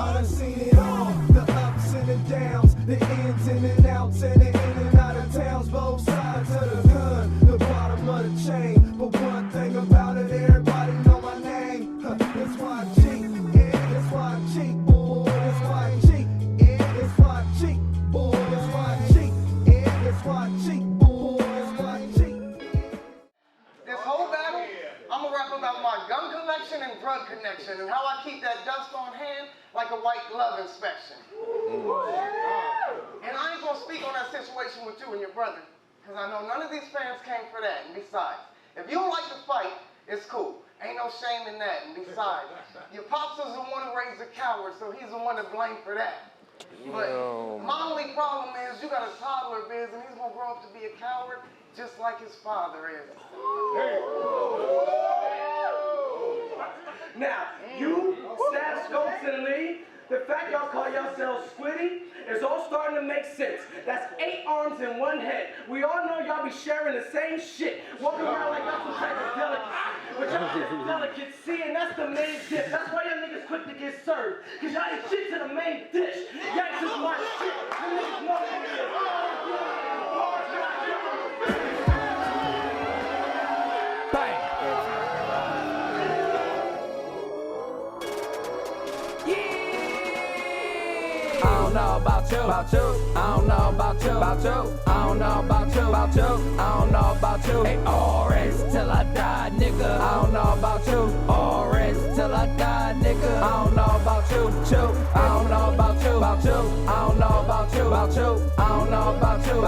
I done seen it all, the ups and the downs, the ins and the outs, and the in and out of towns, both sides of the gun, the bottom of the chain. But one thing about it, everybody know my name. It's YG, yeah, it's YG, boy, it's YG, yeah, it's YG, boy, it's YG, yeah, it's YG, boy, it's YG. This whole battle, I'm gonna rap about my gun collection and drug connection and how I keep that dust on hand like a white glove inspection. And I ain't gonna speak on that situation with you and your brother, because I know none of these fans came for that. And besides, if you don't like to fight, it's cool. Ain't no shame in that. And besides, your pops is the one who raised a coward, so he's the one to blame for that. But my only problem is you got a toddler, Biz, and he's gonna grow up to be a coward just like his father is. Now, you, Staff, Stokes, and Lee, the fact y'all call yourselves Squiddy is all starting to make sense. That's 8 arms and 1 head. We all know y'all be sharing the same shit. Walking around like y'all some type of delicate. But y'all just delicacy, and that's the main dish. That's why y'all niggas quick to get served. Cause y'all ain't shit to the main dish. Y'all ain't just my shit. You niggas know what it is. I don't know about you, I don't know about you, I don't know about you, I don't know about you. Hey, orange till I die, nigga. I don't know about you. Orange till I die, nigga. I don't know about you, I don't know about you, I don't know about you, I don't know about you, I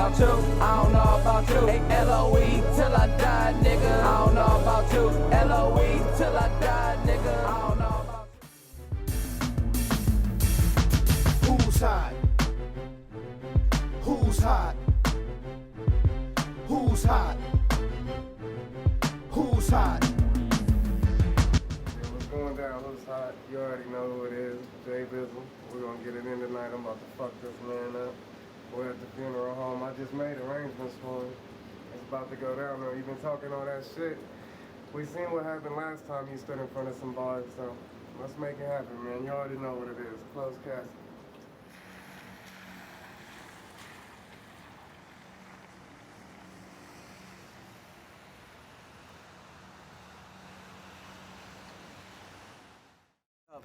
don't know about you. Hey, LOE till I die, nigga. I don't know about you. LOE till I die, nigga. I don't know about you. Who's hot? Who's hot? Who's hot? Who's hot? What's going down? Who's hot? You already know who it is. Jay Bizzle. We're gonna get it in tonight. I'm about to fuck this man up. We're at the funeral home. I just made arrangements for him. It's about to go down there. You've been talking all that shit. We seen what happened last time you stood in front of some bars, so let's make it happen, man. You already know what it is. Closed casket.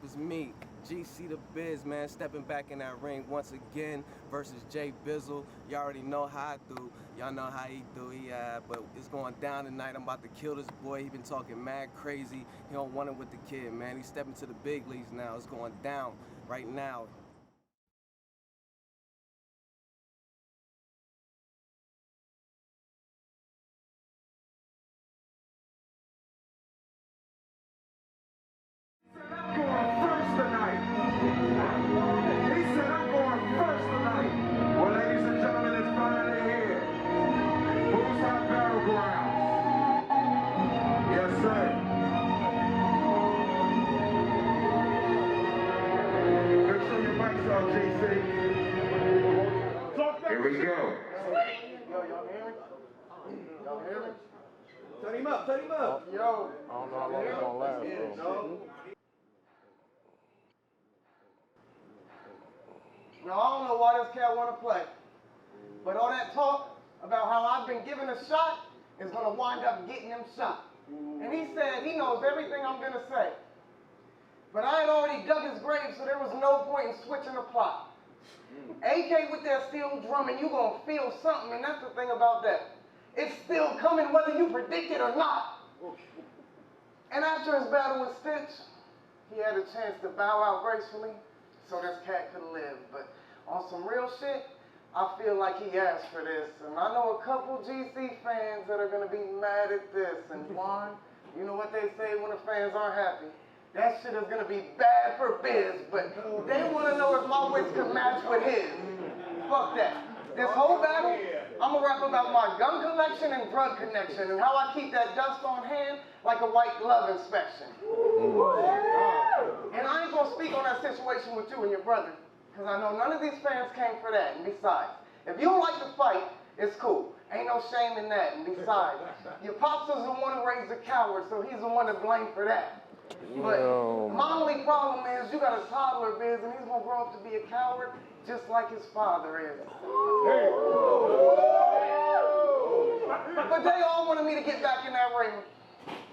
It's me, GC the Biz, man, stepping back in that ring once again versus Jay Bizzle. Y'all already know how I do. Y'all know how he do. But it's going down tonight. I'm about to kill this boy. He been talking mad crazy. He don't want it with the kid, man. He's stepping to the big leagues now. It's going down right now. Here we go. Yo, y'all hear me? Y'all hear me? Turn him up, turn him up. Yo. I don't know how long it's gonna last, bro. Now, I don't know why this cat want to play, but all that talk about how I've been given a shot is going to wind up getting him shot. And he said he knows everything I'm going to say. But I had already dug his grave, so there was no point in switching the plot. AK with that steel drum, and you going to feel something, and that's the thing about that. It's still coming whether you predict it or not. And after his battle with Stitch, he had a chance to bow out gracefully so this cat could live. But on some real shit, I feel like he asked for this. And I know a couple GC fans that are going to be mad at this. And Juan, you know what they say when the fans aren't happy? That shit is going to be bad for Biz, but they want to know if my wits can match with his. Fuck that. This whole battle, I'm going to rap about my gun collection and drug connection and how I keep that dust on hand like a white glove inspection. And I ain't going to speak on that situation with you and your brother, because I know none of these fans came for that. And besides, if you don't like to fight, it's cool. Ain't no shame in that. And besides, your pops is the one who raised a coward, so he's the one to blame for that. But my only problem is you got a toddler, Biz, and he's gonna grow up to be a coward just like his father is. But they all wanted me to get back in that ring.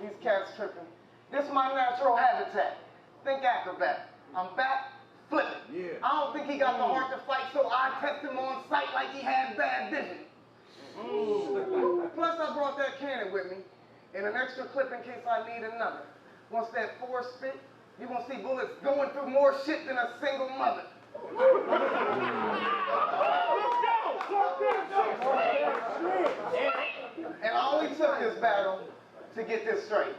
These cats tripping. This is my natural habitat. Think acrobat. I'm back, flipping. Yeah. I don't think he got the heart to fight, so I test him on sight like he had bad vision. Plus, I brought that cannon with me, and an extra clip in case I need another. Once that force spit, you're gonna see bullets going through more shit than a single mother. And I only took this battle to get this straight.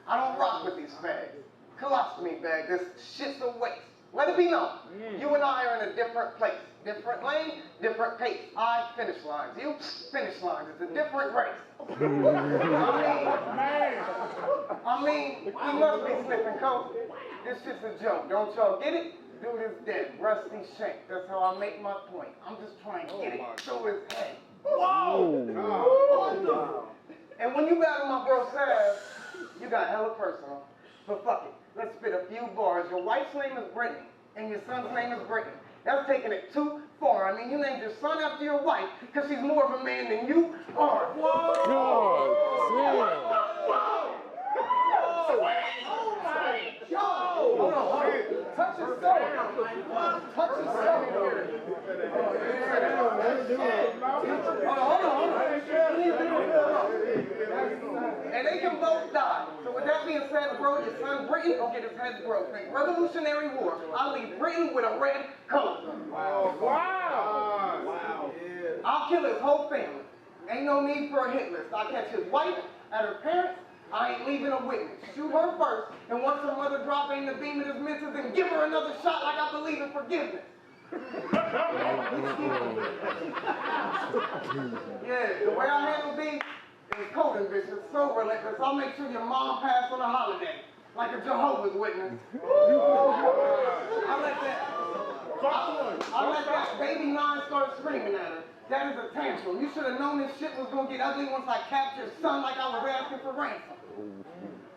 I don't rock with these fags. Colostomy bag, this shit's a waste. Let it be known, you and I are in a different place. Different lane, different pace. I finish lines, you finish lines. It's a different race. I mean, you must be sniffing coke. This shit's a joke, don't y'all get it? Dude is dead, rusty shank. That's how I make my point. I'm just trying to get it through his head. Whoa! And when you battle my bro Sav, you got hella personal. But fuck it, let's spit a few bars. Your wife's name is Brittany, and your son's name is Brittany. That's taking it too far. I mean, you named your son after your wife because she's more of a man than you are. Whoa! God damn! Hold on. Touch yourself. Touch yourself. Hold on. And they can both die. So with that being said, bro, your son Britain will get his head broken. Revolutionary War. I'll leave Britain with a red color. Wow. I'll kill his whole family. Ain't no need for a hit list. I'll catch his wife at her parents. I ain't leaving a witness. Shoot her first, and once her mother drop aim the beam at his missus, and give her another shot like I believe in forgiveness. Yeah, the way I handle these is cold and vicious, so relentless. I'll make sure your mom passed on a holiday, like a Jehovah's Witness. I let that baby 9 start screaming at her. That is a tantrum. You should have known this shit was gonna get ugly once I captured son like I was asking for ransom.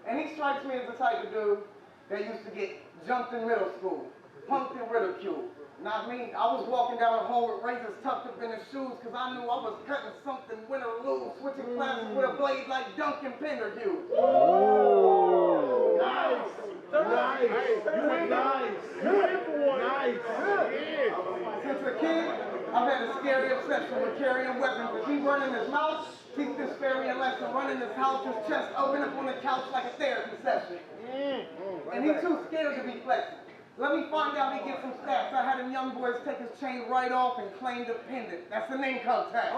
And he strikes me as the type of dude that used to get jumped in middle school, punked and ridiculed. Not me. I was walking down the hall with razors tucked up in his shoes because I knew I was cutting something win or lose, switching classes with a blade like Duncan Penderhue. Nice. Since a kid, I've had a scary obsession with carrying weapons. If he run in his mouth, teach this fairy a lesson. Run in his house, his chest open up on the couch like a therapy session. And he's too scared to be flexing. Let me find out he gets some stats. I had them young boys take his chain right off and claim the pendant. That's an income tax.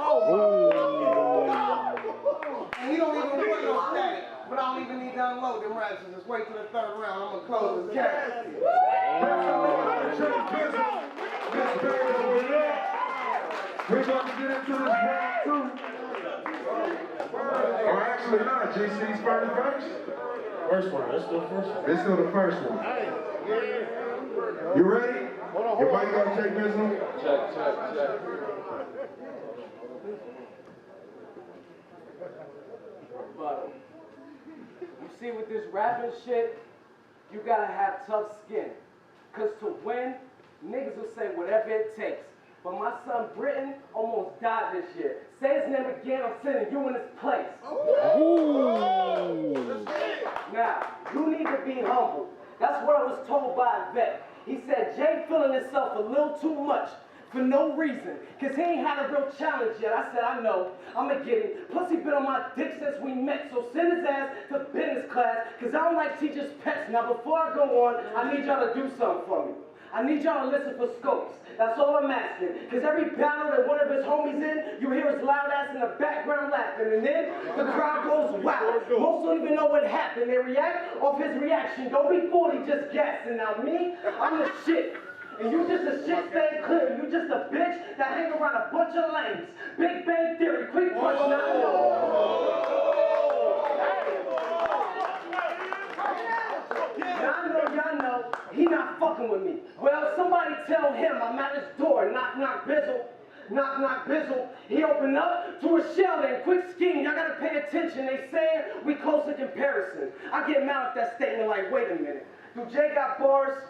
And he don't even want no static. But I don't even need to unload them ratchets. Just wait till the third round. I'm gonna close his gas. We're about to get into this round 2. Or actually not, JC's first. First one, let's do the first one. Let's do the first one. You ready? Your mic on, Jay Bizzle? Check. But you see, with this rapping shit, you gotta have tough skin. Cause to win, niggas will say whatever it takes. But my son Britain almost died this year. Say his name again, I'm sending you in his place. Now, you need to be humble. That's what I was told by a vet. He said, Jay feeling himself a little too much for no reason, because he ain't had a real challenge yet. I said, I know, I'm going to get him. Plus, he been on my dick since we met, so send his ass to business class, because I don't like teachers' pets. Now, before I go on, I need y'all to do something for me. I need y'all to listen for scopes. That's all I'm asking. Because every battle that one of his homies in, you hear his loud ass in the background laughing. And then the crowd goes wild. Most don't even know what happened. They react off his reaction. Don't be 40 just guessing. Now me, I'm the shit. And you just a shit stay clear. You just a bitch that hang around a bunch of lames. Big Bang Theory, quick punch, now Y'all know, he not fucking with me. Well, somebody tell him I'm at his door. Knock, knock, Bizzle. Knock, knock, Bizzle. He opened up to a shell then. Quick scheme, y'all gotta pay attention. They saying we close in comparison. I get mad at that statement like, wait a minute. Do Jay got bars?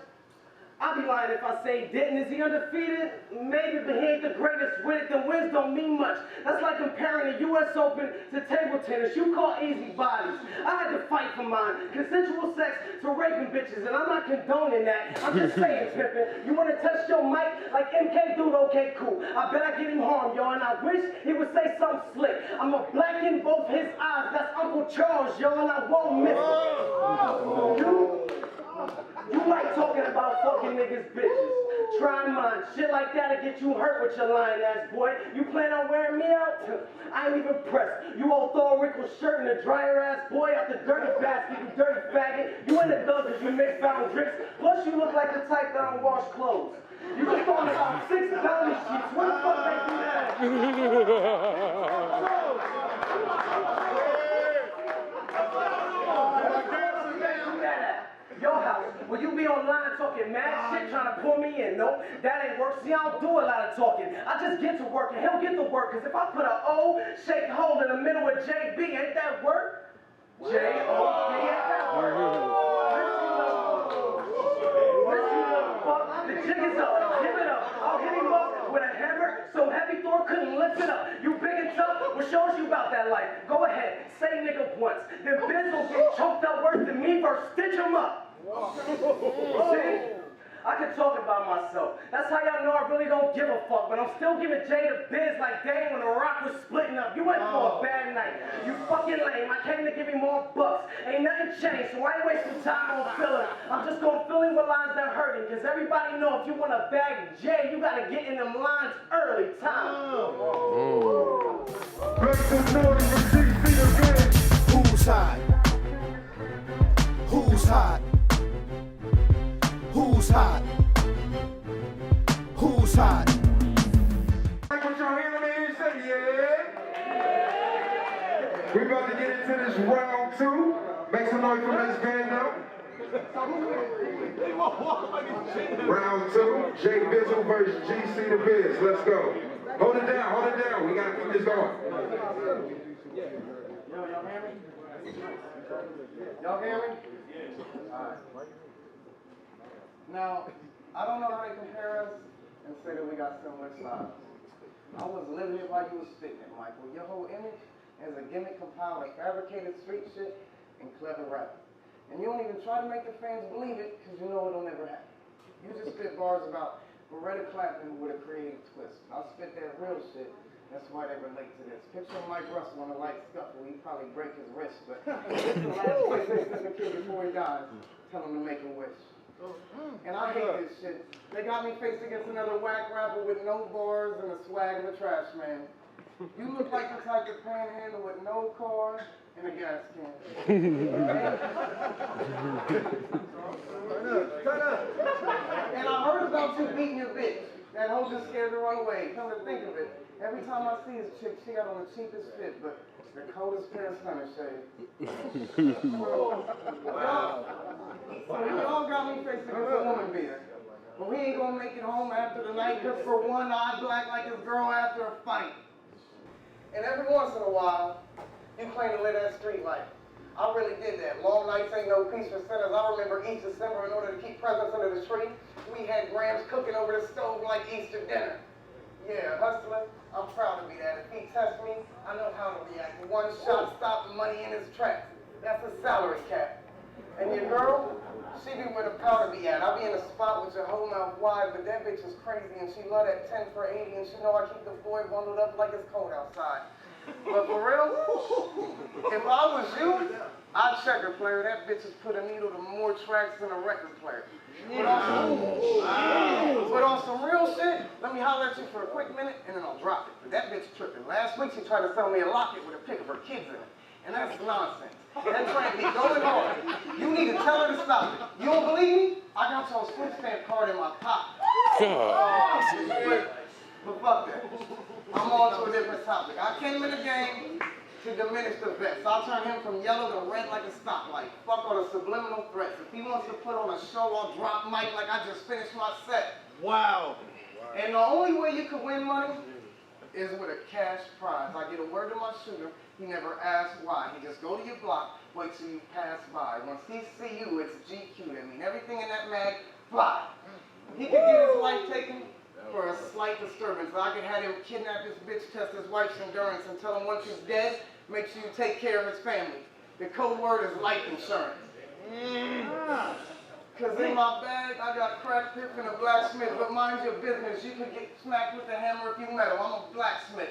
I'd be lying if I say he didn't. Is he undefeated? Maybe, but he ain't the greatest with it. The wins don't mean much. That's like comparing the U.S. Open to table tennis. You call easy bodies. I had to fight for mine. Consensual sex to raping bitches, and I'm not condoning that. I'm just saying, pimpin'. You want to test your mic like MK Dude? Okay, cool. I bet I get him harmed, y'all, and I wish he would say something slick. I'm going to blacken both his eyes. That's Uncle Charles, y'all, and I won't miss it. You like talking about fucking niggas' bitches. Try mine. Shit like that'll get you hurt with your lying ass boy. You plan on wearing me out? I ain't even pressed. You old throw a wrinkled shirt in a dryer ass boy out the dirty basket, you dirty faggot. You ain't a thug cause you mix fountain drinks. Plus you look like the type that don't wash clothes. You just throwing about 6 bounty sheets. Where the fuck they do that? Your house, will you be online talking mad shit, trying to pull me in? No, that ain't work. See, I don't do a lot of talking. I just get to work, and he'll get to work. Cause if I put an O-shaped hole in the middle of JB, ain't that work? J-O-B, ain't that work? Listen, little fuck, the jig is up. Give it up. I'll hit him up with a hammer so heavy Thor couldn't lift it up. You big and tough? What shows you about that life? Go ahead, say nigga once. Then Bizzle get choked up worse than me first. Stitch him up. See? I can talk about myself. That's how y'all know I really don't give a fuck. But I'm still giving Jay the biz like dang when the rock was splitting up. You went for a bad night. You fucking lame. I came to give you more bucks. Ain't nothing changed, so I ain't wasting time on filler. I'm just gonna fill in with lines that hurt him. Cause everybody know if you want to bag Jay, you gotta get in them lines early time. Who's hot? Who's hot? Who's hot? Who's hot? Put your hand on me and say yeah. We about to get into this round 2. Make some noise for this band now. Round 2, Jay Bizzle versus GC the Biz. Let's go. Hold it down, hold it down. We gotta keep this going. Y'all hear me? Y'all hear me? Alright. Now, I don't know how they compare us and say that we got similar styles. I was living it while you was spitting it, Michael. Your whole image is a gimmick compiled of fabricated street shit and clever rap. And you don't even try to make the fans believe it because you know it'll never happen. You just spit bars about Beretta Clapton with a creative twist. I'll spit that real shit. That's why they relate to this. Picture Mike Russell on a light scuffle. He'd probably break his wrist, but this is the last place they send the kid before he dies. Tell him to make a wish. And I hate this shit. They got me faced against another whack rapper with no bars and the swag of a trash man. You look like the type of panhandle with no car and a gas can. And I heard about you beating your bitch. That hoe just scared to run away. Come to think of it, every time I see this chick, she got on the cheapest fit, but the coldest pair of stunner shade. Wow. So y'all got me facing with a woman beater. But we ain't gonna make it home after the night, cause for one, I black like this girl after a fight. And every once in a while, you claim to live that street life. I really did that. Long nights ain't no peace for sinners. I remember each December, in order to keep presents under the tree, we had Grams cooking over the stove like Easter dinner. Yeah, hustler, I'm proud to be that. If he tests me, I know how to react. One shot, stop the money in his tracks. That's a salary cap. And your girl, she be where the powder be at. I be in a spot with your whole mouth wide, but that bitch is crazy and she love that 10 for 80 and she know I keep the boy bundled up like it's cold outside. But for real, if I was you, I'd check her player. That bitch has put a needle to more tracks than a record player. But on some real shit, let me holler at you for a quick minute and then I'll drop it. But that bitch tripping. Last week she tried to sell me a locket with a pic of her kids in it. And that's nonsense. That train be going hard. You need to tell her to stop it. You don't believe me? I got your switch stamp card in my pocket. But fuck that. I'm on to a different topic. I came in the game to diminish the vets. I'll turn him from yellow to red like a stoplight. Fuck all the subliminal threats. If he wants to put on a show, I'll drop mic like I just finished my set. Wow. And the only way you can win money is with a cash prize. I get a word to my shooter. He never asks why. He just go to your block wait till you pass by. Once he see you, it's GQ. I mean, everything in that mag, fly. He could get his life taken for a slight disturbance. I could have him kidnap this bitch, test his wife's endurance, and tell him once he's dead, make sure you take care of his family. The code word is life insurance. Because in my bag, I got crack pips and a blacksmith, but mind your business, you can get smacked with a hammer if you metal. I'm a blacksmith.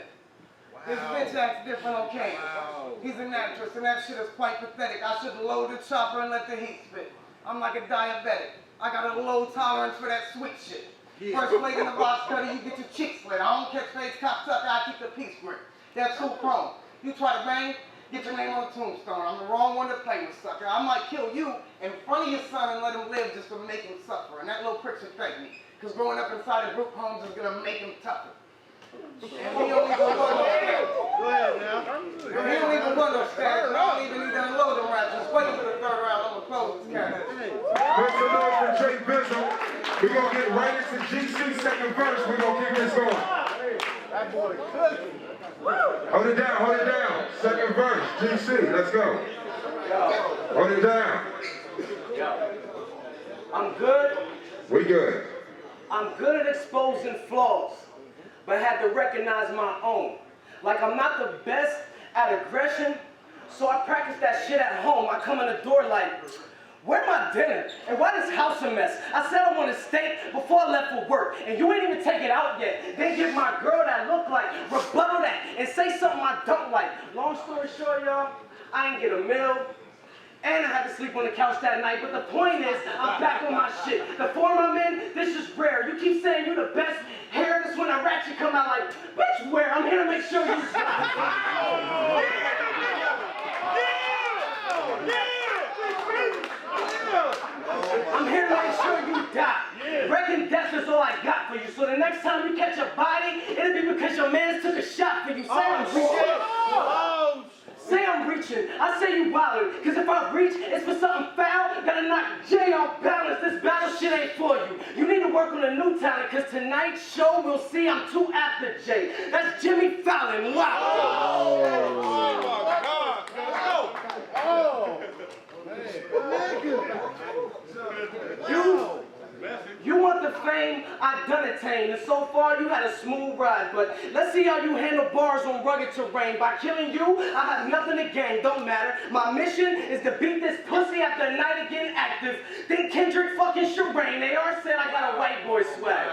Wow. This bitch acts different on camera. Wow. He's an actress, and that shit is quite pathetic. I should load the chopper and let the heat spit. I'm like a diabetic. I got a low tolerance for that sweet shit. Yeah. First plate in the box cutter, you get your cheeks slit. I don't catch face cocksucker, I keep the peace grip. That's too chrome. You try to bang, get your name on the tombstone. I'm the wrong one to play with, sucker. I might kill you in front of your son and let him live just to make him suffer. And that little prick should thank me. Because growing up inside of group homes is going to make him tougher. And he don't even want no status. Go ahead now. He don't even want no status. I don't even need to unload them right. Just wait for the third round. I'm going to close this cabinet. Make some noise for Jay Bizzle. We're going to get right into GC second verse. We're going to keep this going. That boy cooking. Hold it down, hold it down. Second verse, GC, let's go. Hold it down. I'm good. We good. I'm good at exposing flaws, but had to recognize my own. Like I'm not the best at aggression, so I practice that shit at home. I come in the door like, where my dinner? And why this house a mess? I said I wanted steak before I left for work, and you ain't even take it out yet. Then give my girl that look like, rebuttal that, and say something I don't like. Long story short, y'all, I ain't get a meal, and I had to sleep on the couch that night, but the point is, I'm back on my shit. The form I'm in, this is rare. You keep saying you the best hair, this when I ratchet come out like, bitch, where? I'm here to make sure you I'm here to make sure you die. Reckon death is all I got for you. So the next time you catch a body, it'll be because your man took a shot for you. Say I'm reaching. Say I'm reaching. I say you wildin'. Because if I reach, it's for something foul. Gotta knock Jay off balance. This battle shit ain't for you. You need to work on a new talent. Because tonight's show, we'll see I'm too after Jay. That's Jimmy Fallon. Wow. Oh my God. Oh. You want the fame, I done attained, and so far you had a smooth ride, but let's see how you handle bars on rugged terrain. By killing you, I have nothing to gain, don't matter. My mission is to beat this pussy after a night of getting active. Then Kendrick fucking Shireen, they all said I got a white boy swag.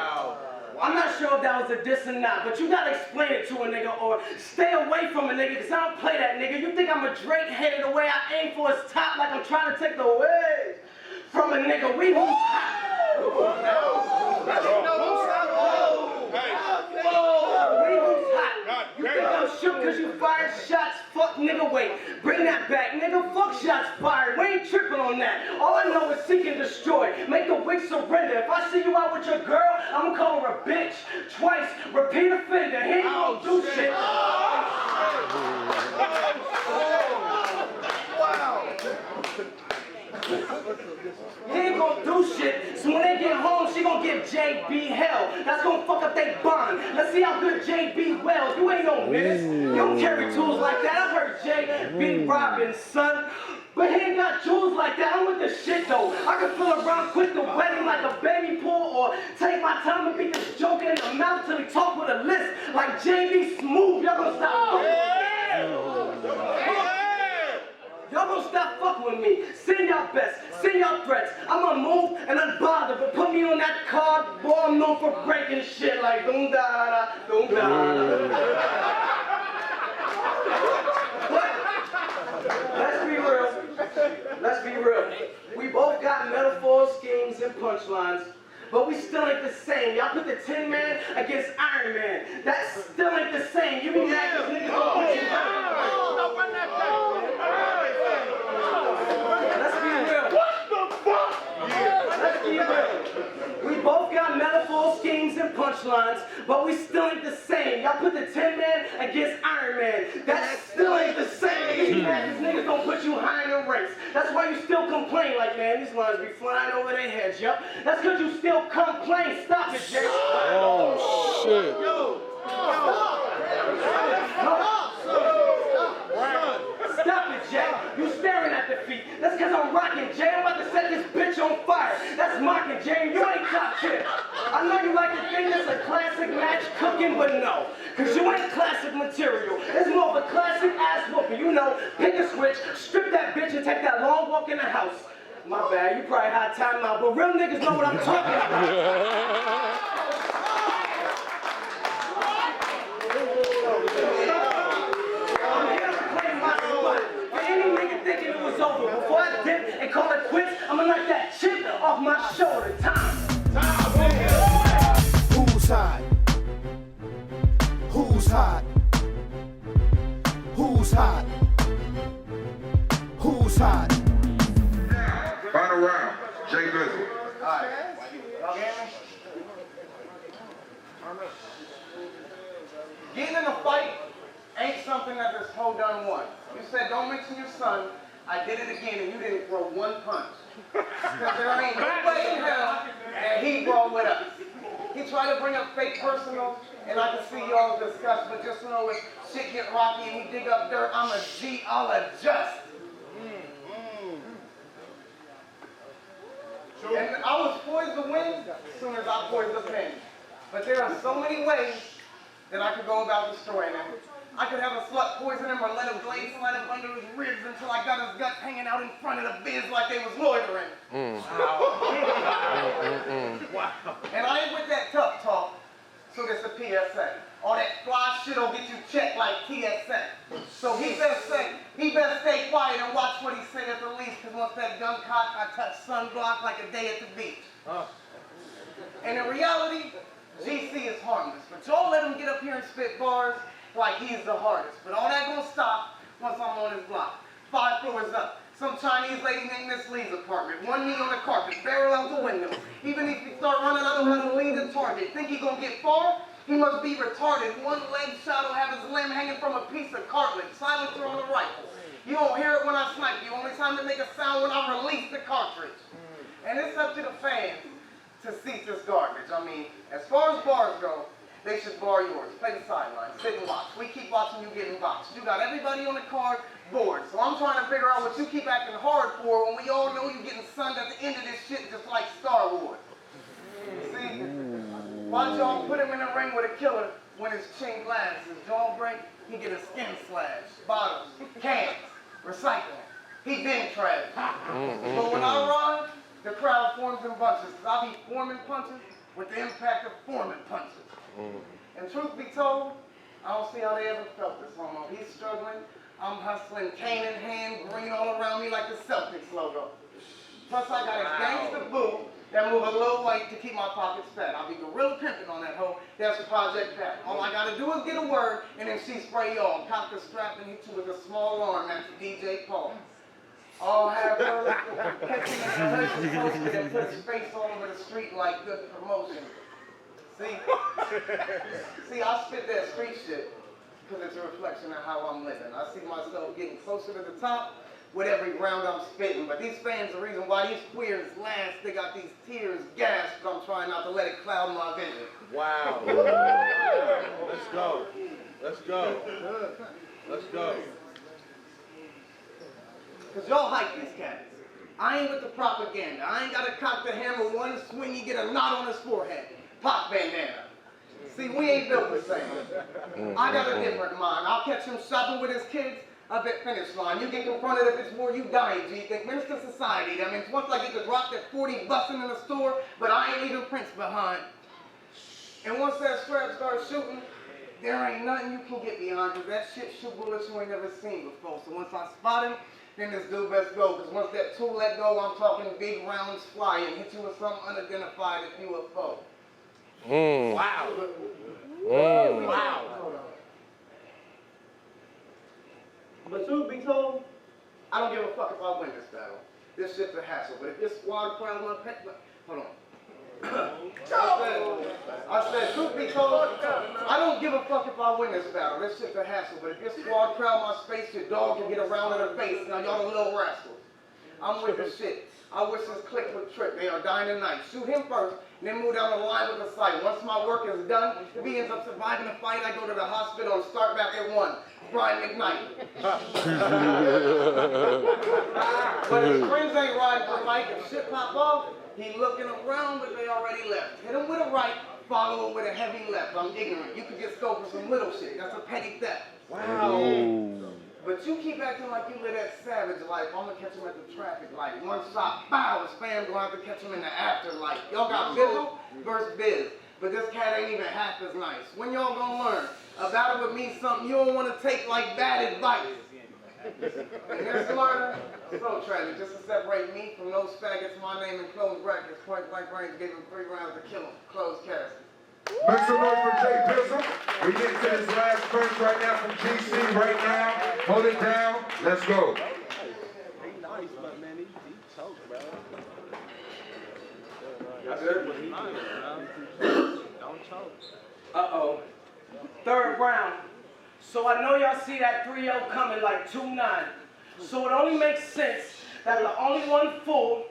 I'm not sure if that was a diss or not, but you gotta explain it to a nigga or stay away from a nigga, cause I don't play that nigga. You think I'm a Drake hater the way I aim for his top like I'm trying to take the away from a nigga. We who's hot. We who's hot. You think I'm shook cause you fired shots? Fuck nigga, wait. Bring that back. Nigga, fuck shots fired. We ain't tripping on that. All I know is seek and destroy. Make the weak surrender. If I see you out with your girl, I'ma call her a bitch. Twice. Repeat offender. He ain't gonna do shit. He ain't gonna do shit, so when they get home, she gonna give JB hell. That's gonna fuck up they bond. Let's see how good JB wells. You ain't no menace. You don't carry tools like that. I heard JB robbing, son. But he ain't got jewels like that. I'm with the shit though. I can fill around quick the wedding like a baby pool, or take my time and beat this joker in the mouth till he talk with a list. Like JB Smooth, y'all gonna stop fucking with me. Y'all gonna stop fucking with me. Send y'all best, send y'all threats. I'm unmoved and unbothered, but put me on that card, boy, I'm known for breaking shit like doom da da, doom da da. Let's be real. Let's be real. We both got metaphors, schemes, and punchlines, but we still ain't the same. Y'all put the Tin Man against Iron Man. That still ain't the same. You be mad because niggas don't put you down. Don't run that back. Let's be real. What the fuck? Let's be real. We both got metaphors, schemes, and punchlines, but we still ain't the same. Y'all put the Tin Man against Iron Man. That still ain't the same. You be mad because niggas don't put you high in the ranks. That's why you still complain like, man, these lines be flying over their heads, yup. That's because you still complain. Stop it, Jay. Oh, shit. Yo. Stop it, Jay. You staring at the That's because I'm rocking, Jay. I'm about to set this bitch on fire. That's mocking, Jay. You ain't top tier. I know you like to think that's a classic match cooking, but no. Because you ain't classic material. It's more of a classic ass whooping. You know, pick a switch, strip that bitch, and take that long walk in the house. My bad, you probably had time out, but real niggas know what I'm talking about. Thinking it was over. Before I dip and call it quits, I'ma knock that chip off my shoulder. Time. Who's hot? Who's hot? Who's hot? Who's hot? Final round, Jay Bizzle. Alright. Y'all hear me? Getting in a fight ain't something that this hoe done once. You said don't mention your son. I did it again and you didn't throw one punch. Because there ain't no way in hell that he brought with us. He tried to bring up fake personals and I can see y'all discuss, but just know if shit get rocky and he dig up dirt, I'm a G, I'll adjust. And I was poised to win as soon as I poised the pen. But there are so many ways that I could go about destroying him. I could have a slut poison him or let a blade slide up under his ribs until I got his guts hanging out in front of the biz like they was loitering. Wow. And I ain't with that tough talk, so this a PSA. All that fly shit'll get you checked like TSA. So he best stay quiet and watch what he say at the least, cause once that gun cock, I touch sunblock like a day at the beach. And in reality, GC is harmless, but y'all let him get up here and spit bars like he's the hardest. But all that gonna stop once I'm on his block. 5 floors up. Some Chinese lady named Miss Lee's apartment. One knee on the carpet, barrel out the window. Even if he start running, I know how to lead the target. Think he gonna get far? He must be retarded. One leg shot will have his limb hanging from a piece of cartilage. Silencer on the rifle. You won't hear it when I snipe you. Only time to make a sound when I release the cartridge. And it's up to the fans to cease this garbage. I mean, as far as bars go, they should bar yours. Play the sideline. Sit and watch. We keep watching you getting boxed. You got everybody on the card bored. So I'm trying to figure out what you keep acting hard for when we all know you're getting sunned at the end of this shit just like Star Wars. See? Why y'all put him in the ring with a killer when his chin lasts? His jaw break, he get a skin slash. Bottles, cans, recycling. He been trash. But when I run, the crowd forms in bunches. Cause I be forming punches with the impact of forming punches. And truth be told, I don't see how they ever felt this homo. He's struggling, I'm hustling, cane in hand, green all around me like the Celtics logo. Plus I got a gangster boo that move a little weight to keep my pockets fat. I'll be gorilla pimping on that hoe. That's the Project Pat. All I gotta do is get a word, and then she spray y'all. Cock the strap and hit you with a small arm after DJ Paul. All have her catching the posted and put his face all over the street like good promotion. See, I spit that street shit because it's a reflection of how I'm living. I see myself getting closer to the top with every round I'm spitting. But these fans, the reason why these queers last, they got these tears gasped. I'm trying not to let it cloud my vision. Wow. Let's go. Let's go. Let's go. Because y'all hype these cats. I ain't with the propaganda. I ain't got to cock the hammer one swing, you get a knot on his forehead. Pop bandana. See, we ain't built the same. I got a different mind. I'll catch him shopping with his kids up at finish line. You get confronted if it's more you dying, G. Think Minister Society. That means once I get to drop that 40 busting in the store, but I ain't leaving prints behind. And once that strap starts shooting, there ain't nothing you can get behind, because that shit shoot bullets you ain't never seen before. So once I spot him, then this dude best go, because once that tool let go, I'm talking big rounds flying, hit you with something unidentified if you a foe. Wow. Wow. But truth be told, I don't give a fuck if I win this battle. This shit's a hassle. But if your squad crowd my pet, hold on. I said, truth be told, I don't give a fuck if I win this battle. This shit's a hassle. But if your squad crowd my space, your dog can get around in her face. Now y'all the little rascals. I'm with the shit. I wish this clique would trip. They are dying tonight. Shoot him first, and then move down the line with the sight. Once my work is done, if he ends up surviving the fight, I go to the hospital and start back at 1. Brian McKnight. But his friends ain't riding for Mike. If shit pop off, he looking around, but they already left. Hit him with a right, follow him with a heavy left. I'm ignorant. You could get scoped for some little shit. That's a petty theft. Wow. But you keep acting like you live that savage life. I'm gonna catch him at the traffic light. One shot, bow, his fam gonna have to catch him in the afterlife. Y'all got Bizzle versus Biz. But this cat ain't even half as nice. When y'all gonna learn? About it would mean something you don't wanna take like bad advice. And here's Florida, so tragic. Just to separate me from those faggots, my name in closed brackets. Point blank range gave him 3 rounds to kill him. Closed casket. Make some noise for Jay Bizzle. We get to this last verse right now from GC right now. Hold it down. Let's go. He nice, but man, he choked, bro. Y'all good? But he nice, bro. Don't choke. Uh-oh. 3rd round. So I know y'all see that 3-0 coming like 2-9. So it only makes sense that the only one full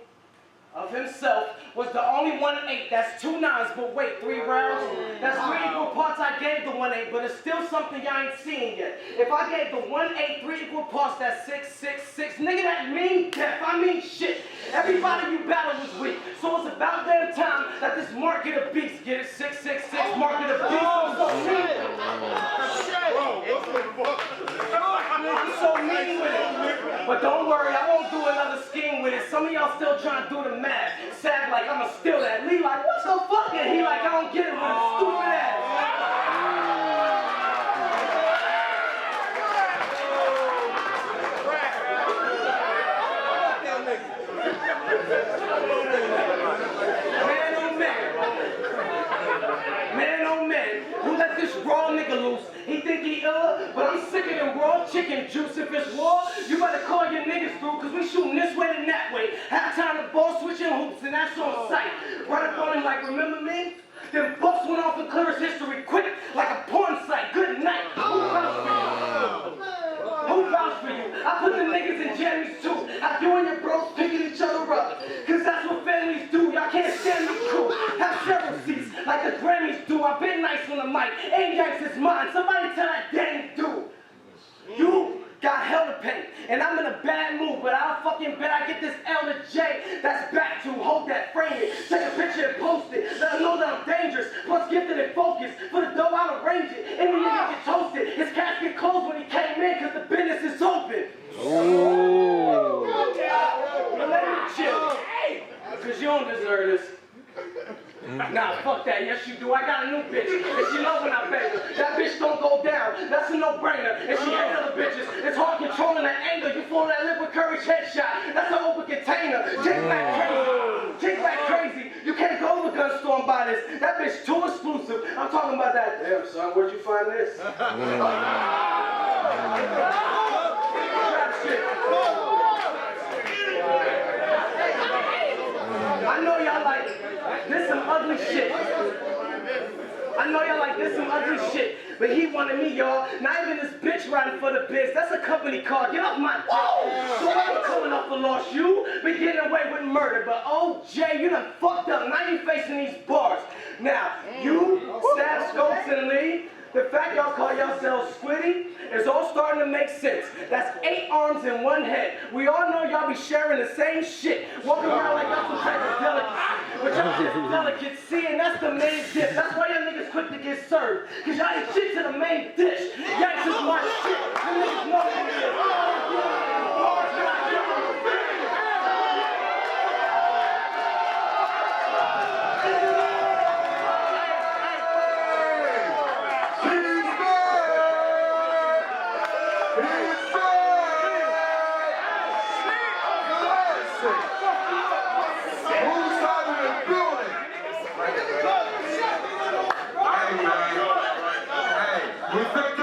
of himself was the only 1-8. That's 2 9s, but wait, 3 rounds? That's 3 equal parts I gave the 1-8, but it's still something y'all ain't seen yet. If I gave the 1-8 3 equal parts, that's 6, 6, 6. Nigga, that mean death. I mean shit. Everybody you battle was weak. So it's about damn time that this market of beasts get it. 6, 6, 6, market of beasts. I'm so mean with it. But don't worry, I won't do another scheme with it. Some of y'all still trying to do the math. Sad like I'ma steal that. Lee like, what the fuck? And he like, I don't get it with his stupid ass. Man oh man. Man oh man. Who let this raw nigga loose? He think he but I'm sicker than raw chicken juice. If it's war, you better call your niggas through, cause we shooting this way and that way. Half time the ball switching hoops, and that's on sight. Right up on him like, remember me? Then Bucks went off and clear his history quick, like a porn site. Good night. Who vouched for you? Who vouched for you? I put the niggas in jammies too. I you and your bros picking each other up, cause that's what families do. Y'all can't stand me cool. Have several seats, like the Grammys do. I've been nice on the mic. Ain't Yanks is mine. Somebody tell that dang dude. You got hell to pay, and I'm in a bad mood, but I'll fucking bet I get this L to J. That's back to hold that, frame it, take a picture and post it. Let them know that I'm dangerous, plus gifted and focused. For the dough, I'll arrange it. Any nigga get toasted. His casket closed when he came in, cause the business is open. Ooh. But let me chill, cause you don't deserve this. Nah, fuck that. Yes, you do. I got a new bitch, and she love when I bang her. That bitch don't go down. That's a no-brainer. And she hates other bitches. It's hard controlling that anger. You fall that liquid courage headshot. That's an open container. Kick back crazy. Kick back crazy. You can't go to the gun store and buy this. That bitch too exclusive. I'm talking about that. Damn, son, where'd you find this? Trap shit. I know y'all like this some ugly shit. I know y'all like this some ugly shit, but he wanted me, y'all. Not even this bitch riding for the biz. That's a company car. Get off my dick. So I'm coming up for lost. You been getting away with murder, but oh Jay, you done fucked up. Now you facing these bars. Now you, Staff Scopes and Lee. The fact y'all call yourselves Squiddy is all starting to make sense. That's 8 arms and 1 head. We all know y'all be sharing the same shit. Walking around like y'all some type of delicacy. But y'all just delicacy, and that's the main dish. That's why y'all niggas quick to get served. Cause y'all ain't shit to the main dish. Yanks is my shit. You niggas know what it is. We thank